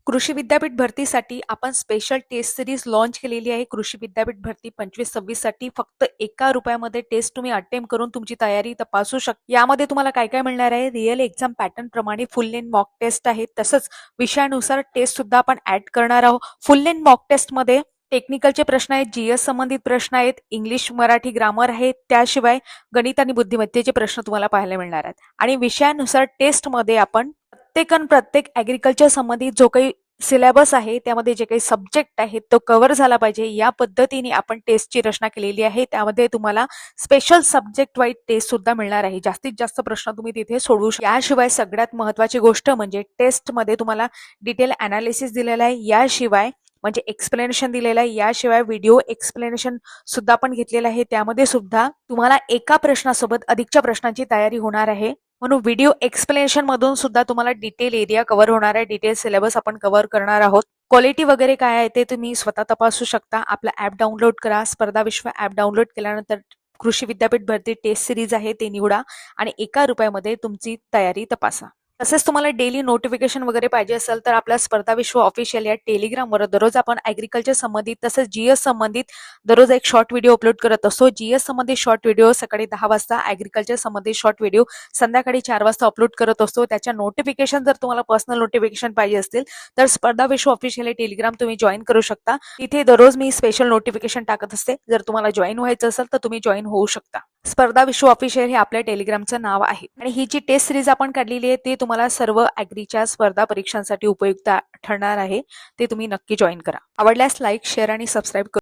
कृषी विद्यापीठ भरतीसाठी आपण स्पेशल टेस्ट सिरीज लॉन्च केलेली आहे. कृषी विद्यापीठ भरती 25-26 साठी फक्त ₹1 टेस्ट तुम्ही अटेम्प्ट करून तुमची तयारी तपासू शकता. यामध्ये तुम्हाला काय काय मिळणार आहे? रिअल एक्झाम पॅटर्न प्रमाणे फुल लेंथ मॉक टेस्ट आहे. तसंच विषयानुसार टेस्ट सुद्धा आपण ऍड करणार आहोत. फुल लेंथ मॉक टेस्ट मध्ये टेक्निकलचे प्रश्न आहेत, जीएस संबंधित प्रश्न आहेत, इंग्लिश मराठी ग्रामर आहे, त्याशिवाय गणित आणि बुद्धिमत्तेचे प्रश्न तुम्हाला पाहायला मिळणार आहेत. आणि विषयानुसार टेस्टमध्ये आपण प्रत्येक ऍग्रिकल्चर संबंधित जो काही सिलेबस आहे त्यामध्ये जे काही सब्जेक्ट आहेत तो कव्हर झाला पाहिजे या पद्धतीने आपण टेस्टची रचना केलेली आहे. त्यामध्ये तुम्हाला स्पेशल सब्जेक्ट वाईज टेस्ट सुद्धा मिळणार आहे. जास्तीत जास्त प्रश्न तुम्ही तिथे सोडवू शकता. याशिवाय सगळ्यात महत्वाची गोष्ट म्हणजे टेस्टमध्ये तुम्हाला डिटेल अनालिसिस दिलेला आहे, याशिवाय म्हणजे एक्सप्लेनेशन दिलेलं आहे, याशिवाय व्हिडिओ एक्सप्लेनेशन सुद्धा आपण घेतलेलं आहे. त्यामध्ये सुद्धा तुम्हाला एका प्रश्नासोबत अधिकच्या प्रश्नांची तयारी होणार आहे. म्हणून व्हिडिओ एक्सप्लेनेशन मधून सुद्धा तुम्हाला डिटेल एरिया कव्हर होणार आहे, डिटेल सिलेबस आपण कव्हर करणार आहोत. क्वालिटी वगैरे काय आहे ते तुम्ही स्वतः तपासू शकता. आपला ऍप डाउनलोड करा. स्पर्धा विश्व ऍप डाउनलोड केल्यानंतर कृषी विद्यापीठ भरती टेस्ट सिरीज आहे ते निवडा आणि ₹1 तुमची तयारी तपासा. तसेच तुम्हाला डेली नोटिफिकेशन वगैरे पाहिजे असेल तर आपल्या स्पर्धा विश्व ऑफिशियल या टेलिग्रामवर दररोज आपण ऍग्रिकल्चर संबंधित तसेच जीएस संबंधित दररोज एक शॉर्ट व्हिडिओ अपलोड करत असतो. जीएस संबंधित शॉर्ट व्हिडिओ सकाळी 10 वाजता, ऍग्रिकल्चर संबंधित शॉर्ट व्हिडिओ संध्याकाळी 4 वाजता अपलोड करत असतो. त्याच्या नोटिफिकेशन जर तुम्हाला पर्सनल नोटिफिकेशन पाहिजे असतील तर स्पर्धा विश्व ऑफिशियल या टेलिग्राम तुम्ही जॉईन करू शकता. तिथे दररोज मी स्पेशल नोटिफिकेशन टाकत असते. जर तुम्हाला जॉईन व्हायचं असेल तर तुम्ही जॉईन होऊ शकता. स्पर्धा विश्व ऑफिशियल हे आपल्या टेलिग्रामचं नाव आहे. आणि ही जी टेस्ट सिरीज आपण काढलेली आहे ती तुम्हाला सर्व ऍग्रीच्या स्पर्धा परीक्षांसाठी उपयुक्त ठरणार आहे. ते तुम्ही नक्की जॉईन करा. आवडल्यास लाईक, शेअर आणि सबस्क्राईब करा.